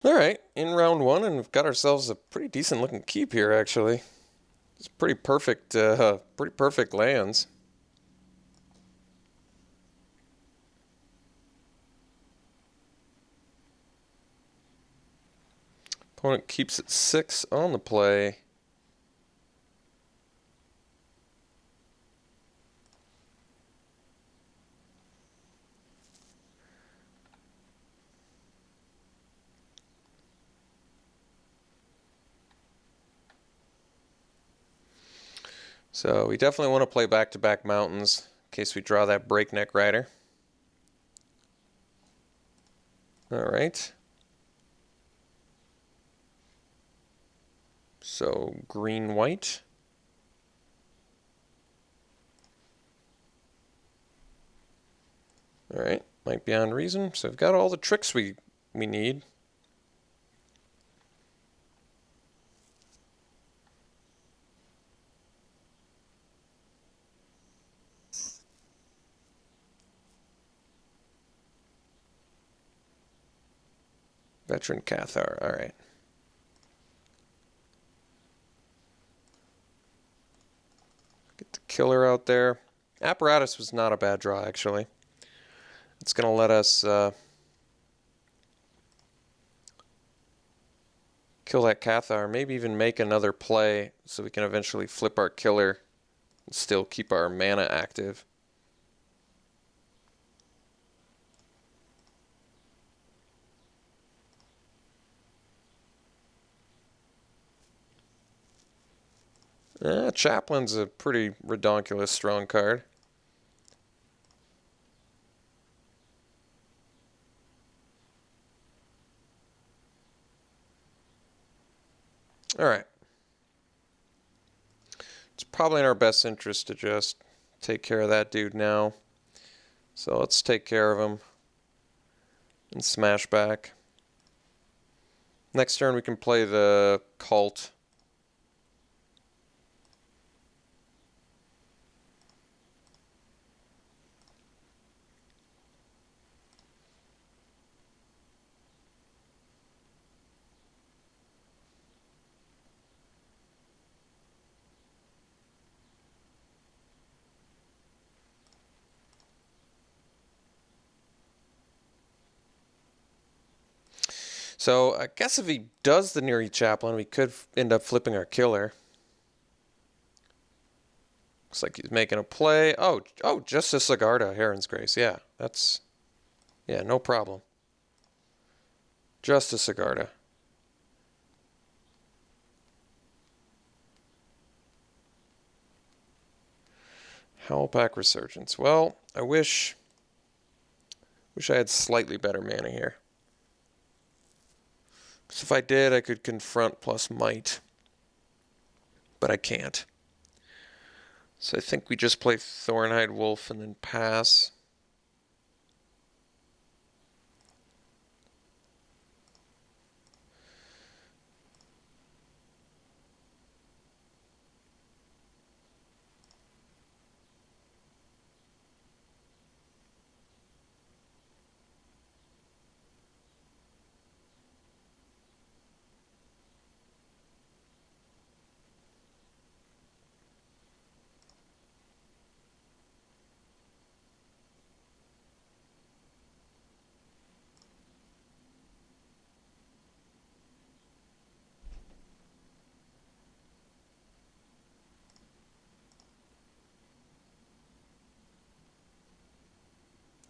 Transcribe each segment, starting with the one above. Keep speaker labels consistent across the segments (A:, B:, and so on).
A: Alright, in round one, and we've got ourselves a pretty decent looking keep here, actually. It's pretty perfect lands. Opponent keeps it 6 on the play. So we definitely want to play back-to-back mountains in case we draw that breakneck rider. Alright. So green-white. Alright, might be on reason. So we've got all the tricks we need. Veteran Cathar, alright. Get the killer out there. Apparatus was not a bad draw, actually. It's going to let us kill that Cathar, maybe even make another play so we can eventually flip our killer and still keep our mana active. Chaplain's a pretty redonkulous strong card. Alright. It's probably in our best interest to just take care of that dude now. So let's take care of him and smash back. Next turn we can play the cult. So I guess if he does the Neri Chaplain, we could end up flipping our killer. Looks like he's making a play. Oh, just a Sigarda, Heron's Grace. Yeah, no problem. Just a Sigarda. Howlpack Resurgence. Well, I wish I had slightly better mana here. So if I did, I could confront plus might. But I can't. So I think we just play Thornhide Wolf and then pass.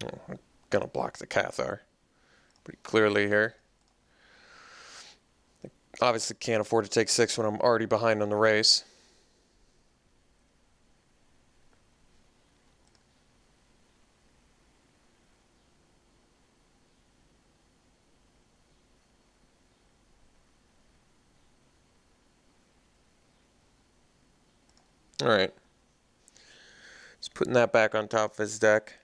A: Oh, I'm gonna block the Cathar pretty clearly here. I obviously can't afford to take 6 when I'm already behind on the race. Alright. Just putting that back on top of his deck.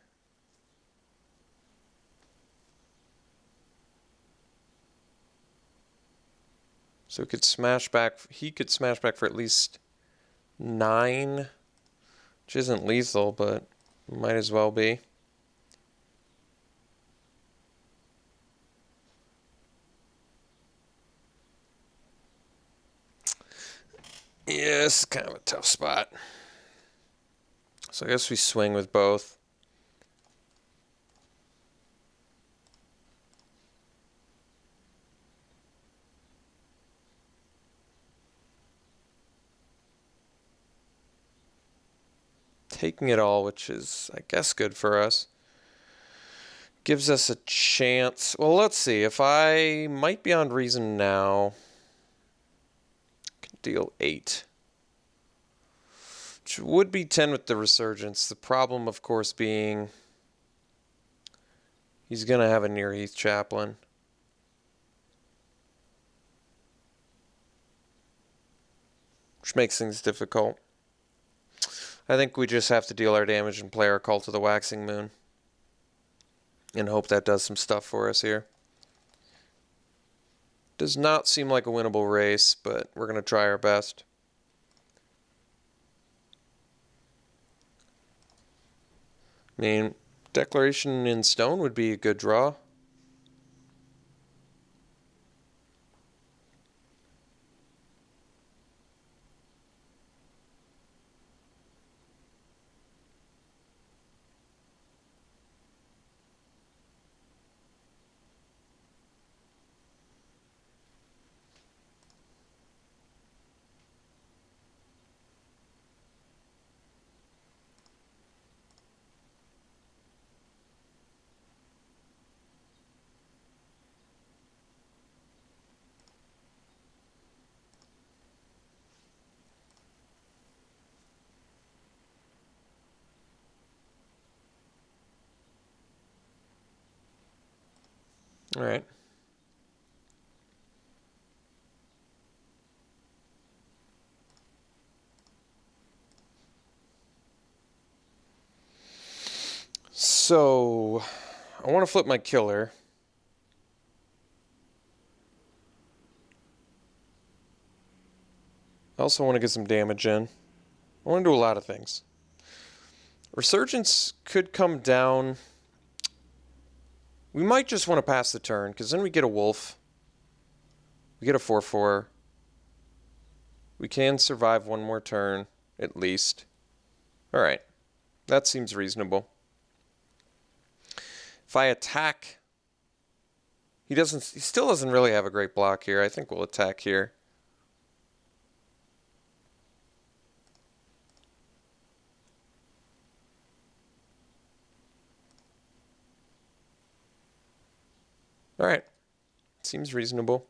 A: So he could smash back for at least 9, which isn't lethal, but might as well be. Yeah, this is kind of a tough spot. So I guess we swing with both. Taking it all, which is, I guess, good for us. Gives us a chance. Well, let's see. If I might be on reason now, I can deal 8. Which would be 10 with the resurgence. The problem, of course, being he's going to have a near Heath Chaplain. Which makes things difficult. I think we just have to deal our damage and play our Cult of the Waxing Moon. And hope that does some stuff for us here. Does not seem like a winnable race, but we're going to try our best. I mean, Declaration in Stone would be a good draw. All right. So, I want to flip my killer. I also want to get some damage in. I want to do a lot of things. Resurgence could come down. We might just want to pass the turn, because then we get a wolf. We get a 4/4. We can survive one more turn, at least. Alright. That seems reasonable. If I attack... He still doesn't really have a great block here. I think we'll attack here. Alright. Seems reasonable.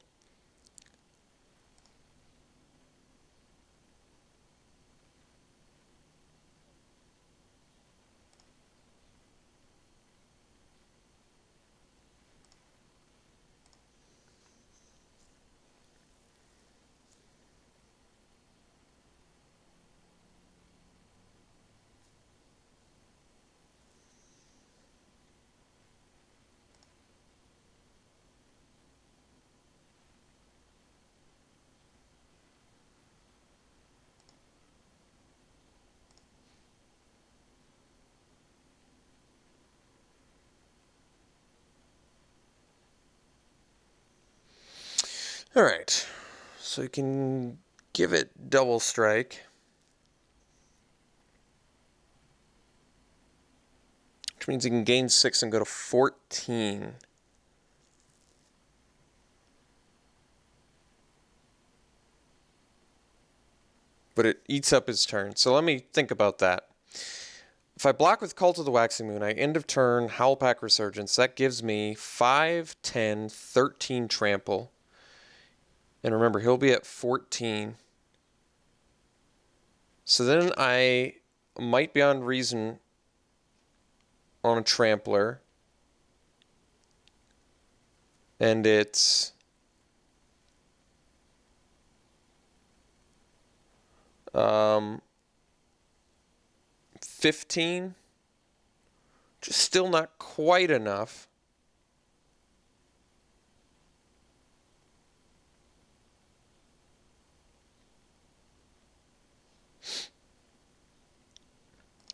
A: Alright. So you can give it double strike. Which means you can gain 6 and go to 14. But it eats up his turn. So let me think about that. If I block with Cult of the Waxing Moon, I end of turn, Howlpack Resurgence. That gives me 5, 10, 13 trample. And remember, he'll be at 14. So then I might be on reason on a trampler. And it's... 15, just still not quite enough.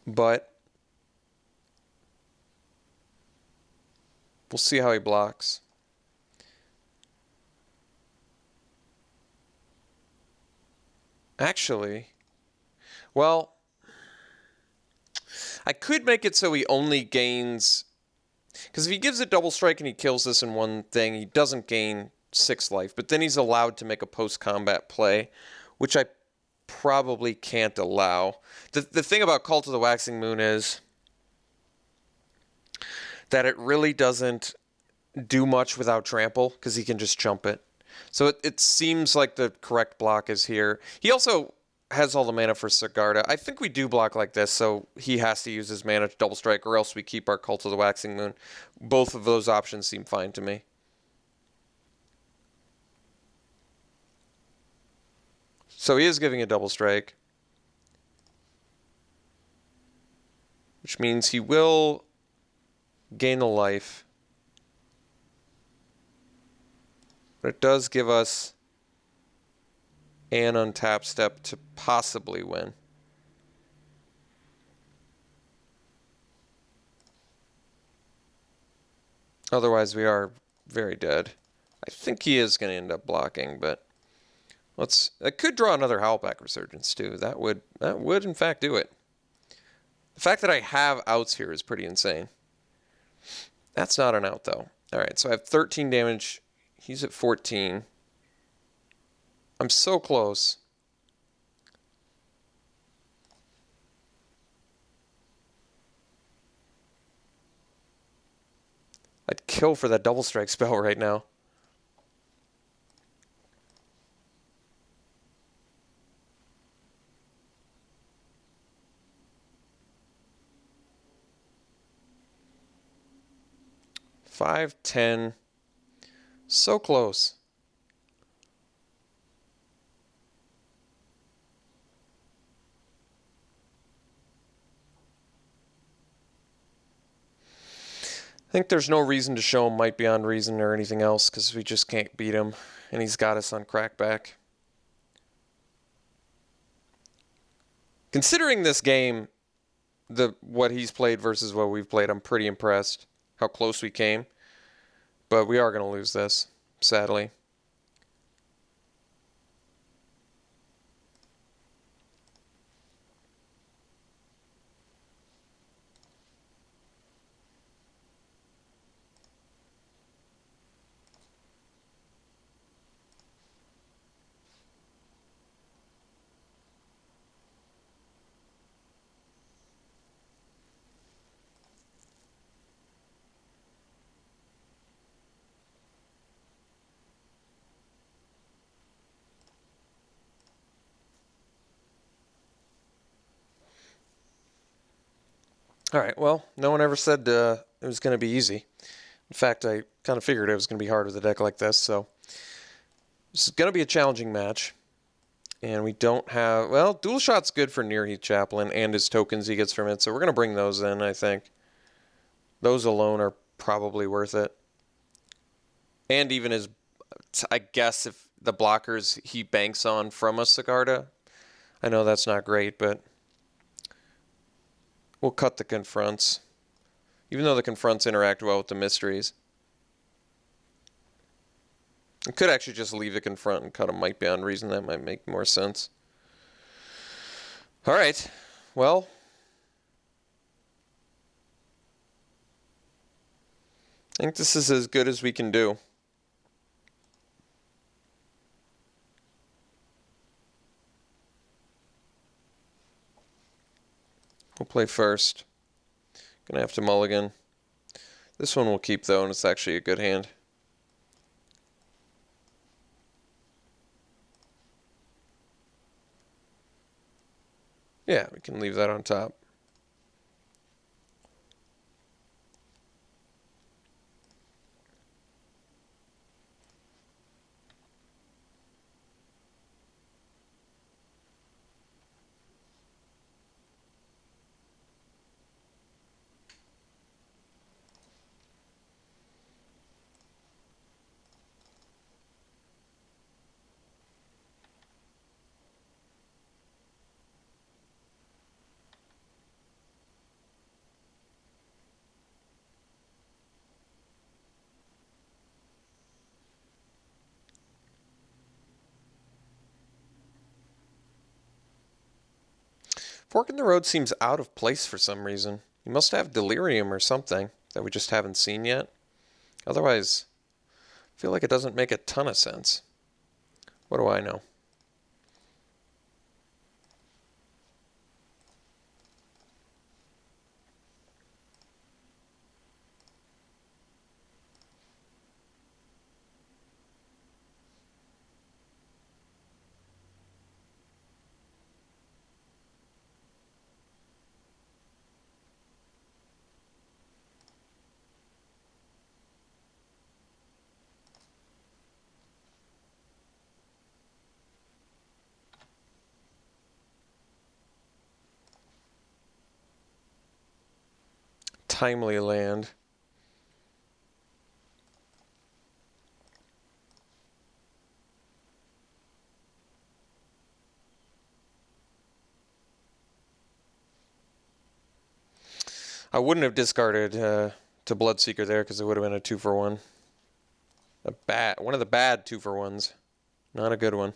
A: But we'll see how he blocks. Actually, well, I could make it so he only gains... Because if he gives it double strike and he kills this in one thing, he doesn't gain 6 life. But then he's allowed to make a post-combat play, which I probably can't allow. The thing about Cult of the Waxing Moon is that it really doesn't do much without trample, because he can just chump it. So it seems like the correct block is here. He also has all the mana for Sigarda. I think we do block like this, so he has to use his mana to double strike, or else we keep our Cult of the Waxing Moon. Both of those options seem fine to me. So he is giving a double strike, which means he will gain a life. But it does give us an untap step to possibly win. Otherwise, we are very dead. I think he is going to end up blocking, but I could draw another Howlback Resurgence too. That would in fact do it. The fact that I have outs here is pretty insane. That's not an out though. All right, so I have 13 damage. He's at 14. I'm so close. I'd kill for that double strike spell right now. Five, 10. So close. I think there's no reason to show him Might Beyond Reason or anything else, because we just can't beat him, and he's got us on crackback. Considering this game, what he's played versus what we've played, I'm pretty impressed how close we came. But we are going to lose this, sadly. All right, well, no one ever said it was going to be easy. In fact, I kind of figured it was going to be hard with a deck like this, so this is going to be a challenging match. And we don't have... Well, Dual Shot's good for Nearheath Chaplain and his tokens he gets from it, so we're going to bring those in, I think. Those alone are probably worth it. And even his... I guess if the blockers he banks on from a Sigarda. I know that's not great, but... We'll cut the Confronts. Even though the Confronts interact well with the Mysteries. I could actually just leave the Confront and cut a Might Beyond Reason. That might make more sense. Alright. Well. I think this is as good as we can do. We'll play first. Gonna have to mulligan. This one we'll keep though, and it's actually a good hand. Yeah, we can leave that on top. Fork in the Road seems out of place for some reason. You must have Delirium or something that we just haven't seen yet. Otherwise, I feel like it doesn't make a ton of sense. What do I know? Timely land. I wouldn't have discarded to Bloodseeker there because it would have been a 2-for-1. One of the bad 2-for-1s. Not a good one.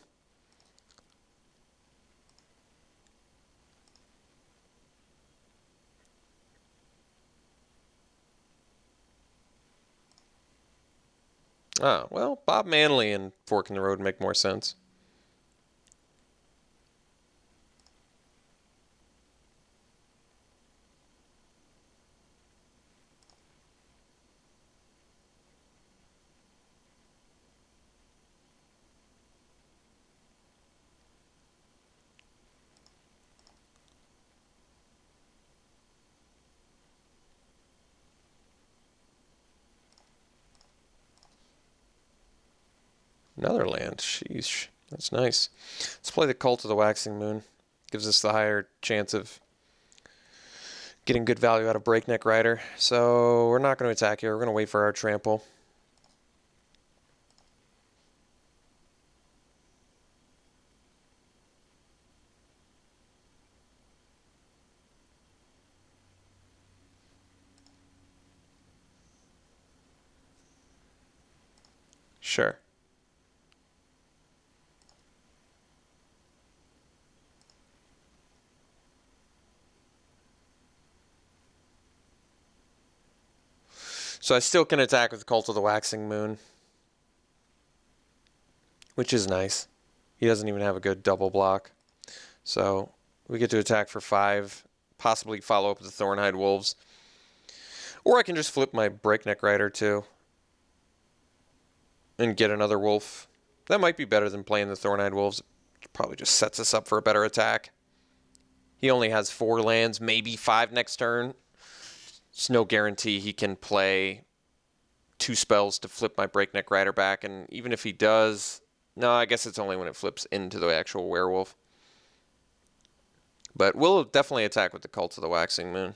A: Ah, well, Bob Manley and Fork in the Road make more sense. Another land. Sheesh. That's nice. Let's play the Cult of the Waxing Moon. Gives us the higher chance of getting good value out of Breakneck Rider. So we're not going to attack here. We're going to wait for our trample. Sure. So I still can attack with Cult of the Waxing Moon, which is nice. He doesn't even have a good double block. So we get to attack for 5, possibly follow up with the Thornhide Wolves. Or I can just flip my Breakneck Rider too and get another wolf. That might be better than playing the Thornhide Wolves. It probably just sets us up for a better attack. He only has 4 lands, maybe 5 next turn. It's no guarantee he can play 2 spells to flip my Breakneck Rider back, and even if he does, no, I guess it's only when it flips into the actual werewolf. But we'll definitely attack with the Cult of the Waxing Moon.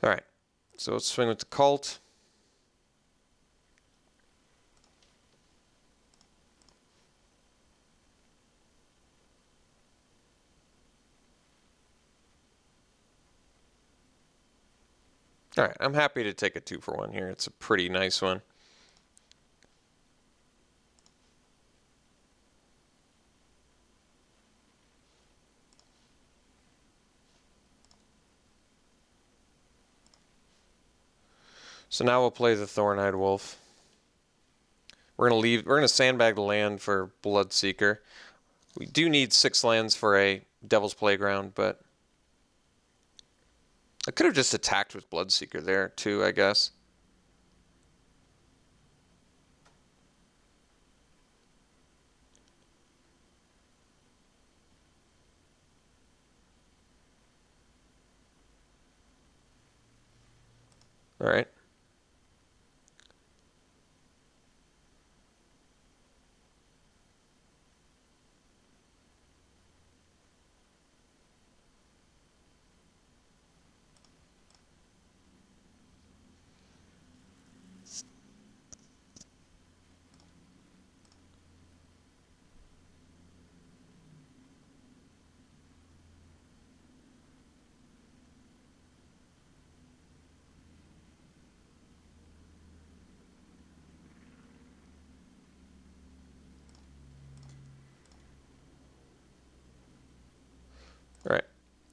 A: All right, so let's swing with the Cult. All right, I'm happy to take a 2-for-1 here. It's a pretty nice one. So now we'll play the Thornhide Wolf. We're gonna sandbag the land for Bloodseeker. We do need 6 lands for a Devil's Playground, but I could have just attacked with Bloodseeker there too, I guess. All right.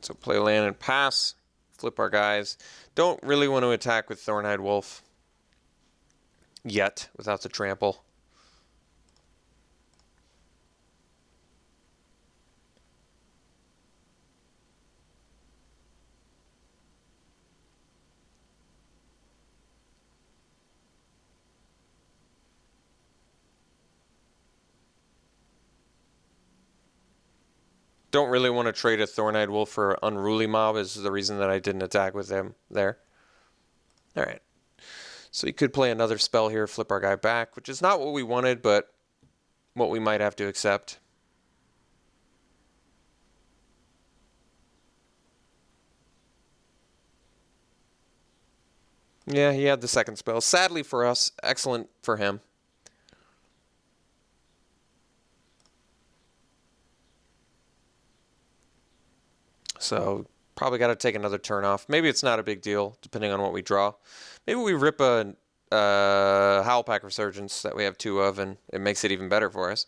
A: So play land and pass. Flip our guys. Don't really want to attack with Thorn-Eyed Wolf yet without the trample. Don't really want to trade a Thorn-Eyed Wolf for Unruly Mob is the reason that I didn't attack with him there. Alright. So he could play another spell here, flip our guy back, which is not what we wanted, but what we might have to accept. Yeah, he had the second spell. Sadly for us, excellent for him. So probably got to take another turn off. Maybe it's not a big deal, depending on what we draw. Maybe we rip a Howlpack Resurgence that we have 2 of, and it makes it even better for us.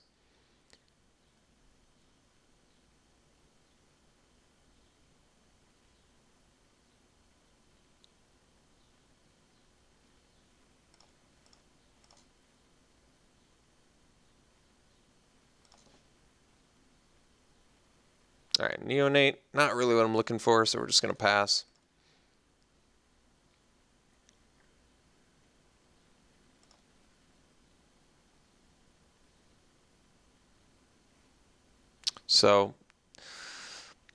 A: Alright, Neonate, not really what I'm looking for, so we're just going to pass. So,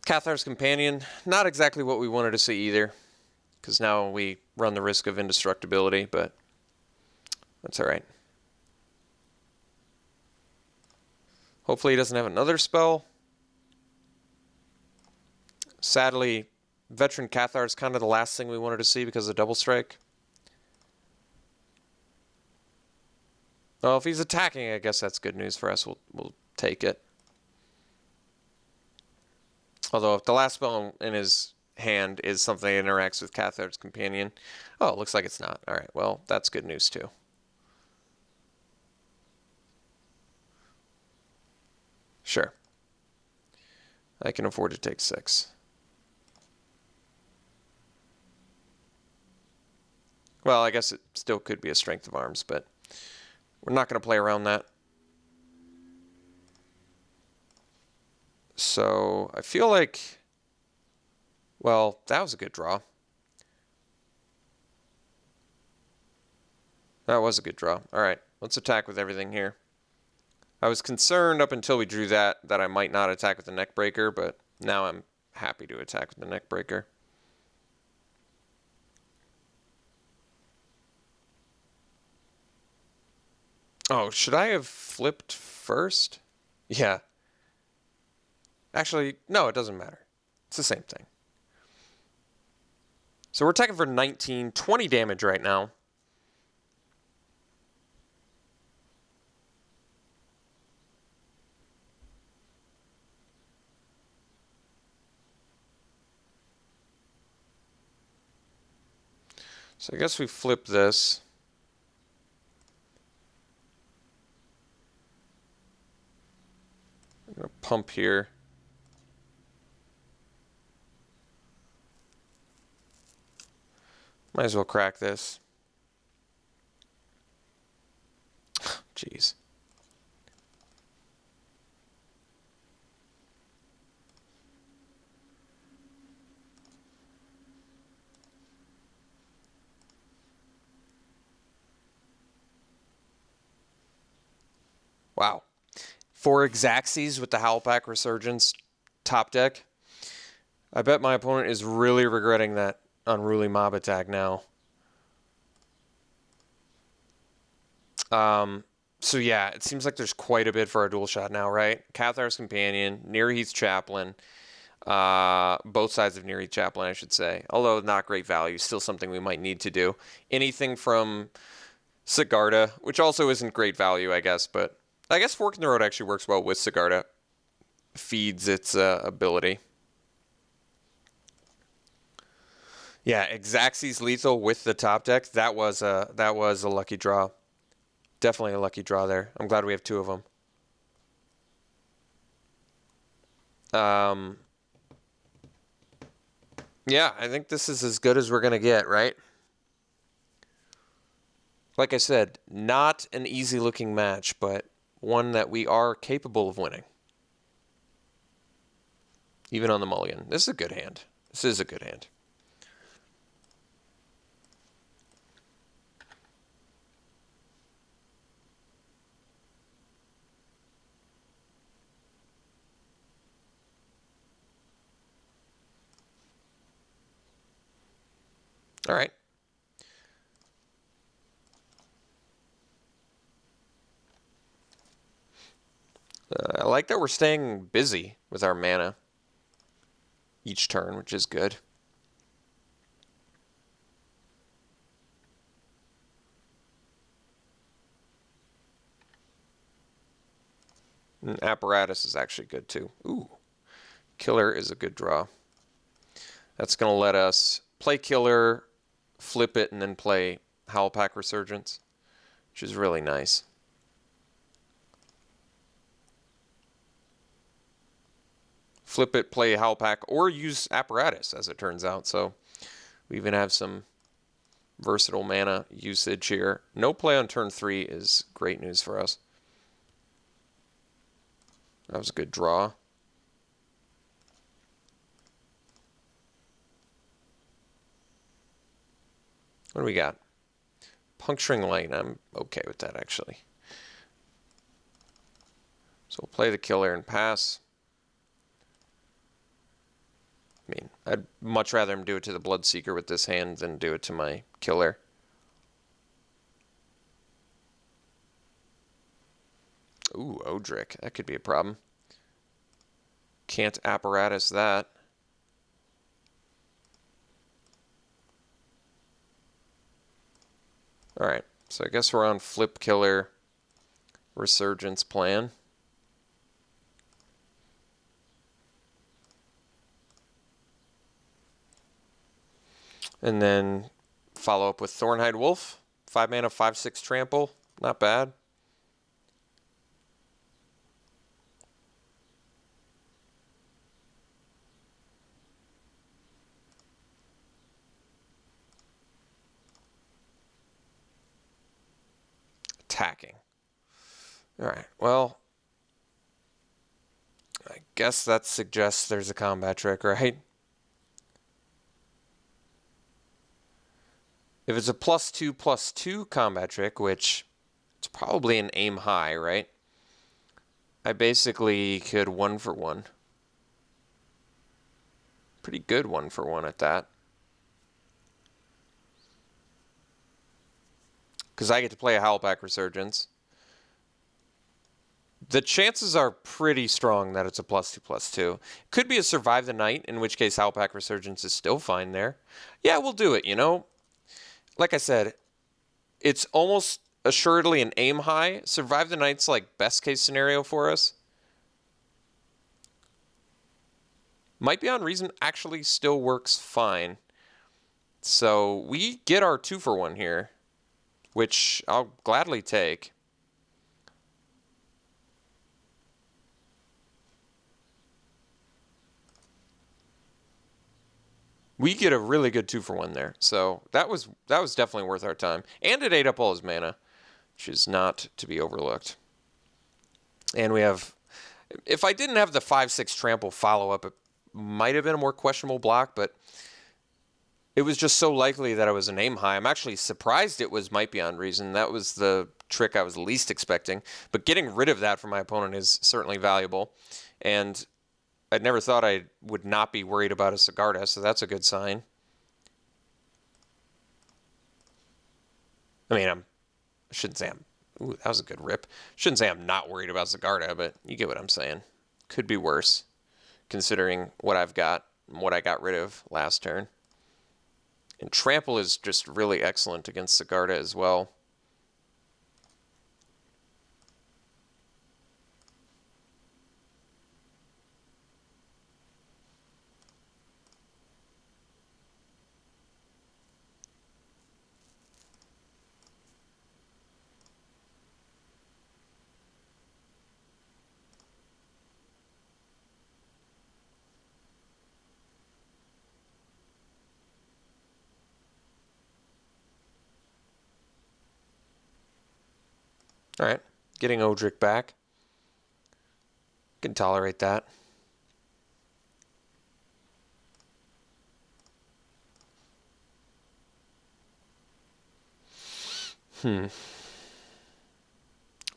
A: Cathar's Companion, not exactly what we wanted to see either, because now we run the risk of indestructibility, but that's alright. Hopefully he doesn't have another spell. Sadly, Veteran Cathar is kind of the last thing we wanted to see because of Double Strike. Well, if he's attacking, I guess that's good news for us. We'll take it. Although if the last spell in his hand is something that interacts with Cathar's Companion. Oh, it looks like it's not. Alright, well, that's good news too. Sure. I can afford to take 6. Well, I guess it still could be a Strength of Arms, but we're not going to play around that. So, I feel like, well, that was a good draw. That was a good draw. Alright, let's attack with everything here. I was concerned up until we drew that I might not attack with the Neckbreaker, but now I'm happy to attack with the Neckbreaker. Oh, should I have flipped first? Yeah. Actually, no, it doesn't matter. It's the same thing. So we're attacking for 19, 20 damage right now. So I guess we flip this. I'm going to pump here. Might as well crack this. Jeez. Wow. 4 Xaxes with the Howlpack Resurgence top deck. I bet my opponent is really regretting that Unruly Mob attack now. So yeah, it seems like there's quite a bit for our dual shot now, right? Cathar's Companion, Nearheath's Chaplain, both sides of Nearheath Chaplain, I should say. Although not great value, still something we might need to do. Anything from Sigarda, which also isn't great value, I guess, but I guess Fork in the Road actually works well with Sigarda. Feeds its ability. Yeah, Xaxes lethal with the top deck. That was a lucky draw. Definitely a lucky draw there. I'm glad we have 2 of them. Yeah, I think this is as good as we're going to get, right? Like I said, not an easy looking match, but one that we are capable of winning. Even on the mulligan. This is a good hand. This is a good hand. All right. I like that we're staying busy with our mana each turn, which is good. And apparatus is actually good too. Ooh, killer is a good draw. That's going to let us play killer, flip it, and then play Howlpack Resurgence, which is really nice. Flip it, play Howlpack, or use apparatus, as it turns out. So we even have some versatile mana usage here. No play on turn 3 is great news for us. That was a good draw. What do we got? Puncturing Light. I'm okay with that, actually. So we'll play the killer and pass. I mean, I'd much rather him do it to the Bloodseeker with this hand than do it to my killer. Ooh, Odric. That could be a problem. Can't apparatus that. Alright, so I guess we're on flip killer resurgence plan. And then follow up with Thornhide Wolf. 5 mana, 5/6 trample. Not bad. Attacking. Alright, well, I guess that suggests there's a combat trick, right? If it's a +2/+2 combat trick, which it's probably an aim high, right? I basically could 1-for-1. Pretty good 1-for-1 at that. Because I get to play a Howlpack Resurgence. The chances are pretty strong that it's a +2/+2. Could be a Survive the Night, in which case Howlpack Resurgence is still fine there. Yeah, we'll do it, you know? Like I said, it's almost assuredly an aim high. Survive the Night's like best case scenario for us. Might Be on Reason actually still works fine. So we get our 2-for-1 here, which I'll gladly take. We get a really good 2-for-1 there. So that was definitely worth our time. And it ate up all his mana, which is not to be overlooked. And we have, if I didn't have the 5/6 trample follow-up, it might have been a more questionable block, but it was just so likely that I was an aim high. I'm actually surprised it was Might Be on Reason. That was the trick I was least expecting. But getting rid of that from my opponent is certainly valuable. And I'd never thought I would not be worried about a Sigarda, so that's a good sign. I mean, I shouldn't say I'm... Ooh, that was a good rip. Shouldn't say I'm not worried about Sigarda, but you get what I'm saying. Could be worse, considering what I've got and what I got rid of last turn. And Trample is just really excellent against Sigarda as well. Alright, getting Odric back. Can tolerate that.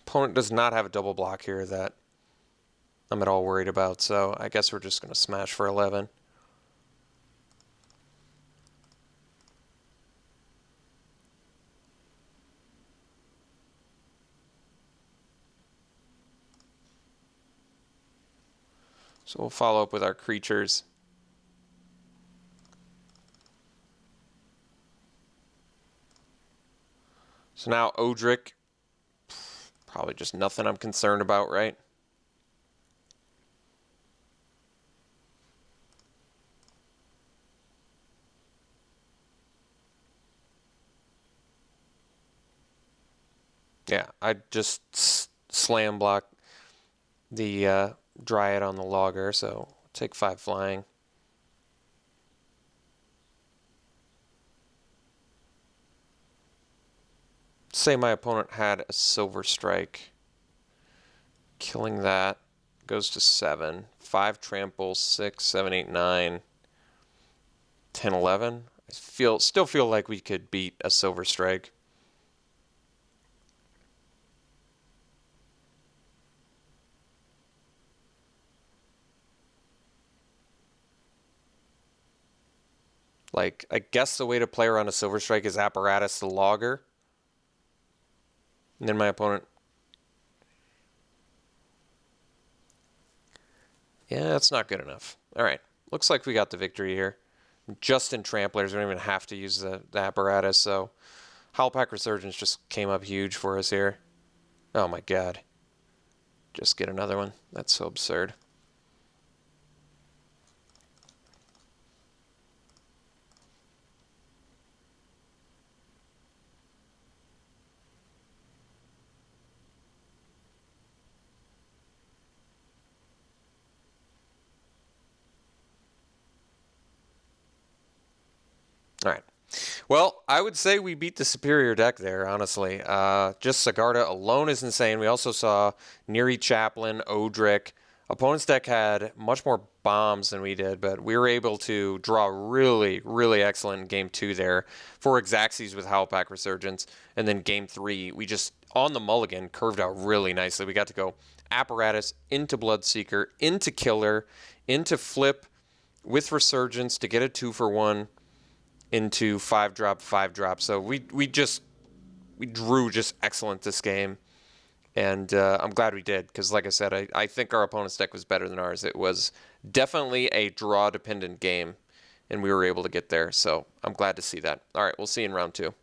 A: Opponent does not have a double block here that I'm at all worried about, so I guess we're just going to smash for 11. So we'll follow up with our creatures. So now Odric, probably just nothing I'm concerned about, right? Yeah, I just slam block the Dryad on the Logger, so take 5 flying. Say my opponent had a Silver Strike. Killing that goes to 7. 5 trample, 6, 7, 8, 9, 10, 11. I still feel like we could beat a Silver Strike. Like, I guess the way to play around a Silver Strike is Apparatus the Logger. And then my opponent... Yeah, that's not good enough. Alright, looks like we got the victory here. Just in Tramplers, we don't even have to use the Apparatus, so... Howlpack Resurgence just came up huge for us here. Oh my god. Just get another one. That's so absurd. All right. Well, I would say we beat the superior deck there, honestly. Just Sigarda alone is insane. We also saw Neri Chaplain, Odric. Opponent's deck had much more bombs than we did, but we were able to draw really, really excellent in Game 2 there for Xaxes with Howlpack Resurgence. And then Game 3, we just, on the mulligan, curved out really nicely. We got to go Apparatus into Bloodseeker, into Killer, into Flip with Resurgence to get a 2-for-1. Into 5-drop, 5-drop. So we drew just excellent this game, and I'm glad we did, because like I said, I think our opponent's deck was better than ours. It was definitely a draw-dependent game, and we were able to get there, so I'm glad to see that. All right, we'll see you in round 2.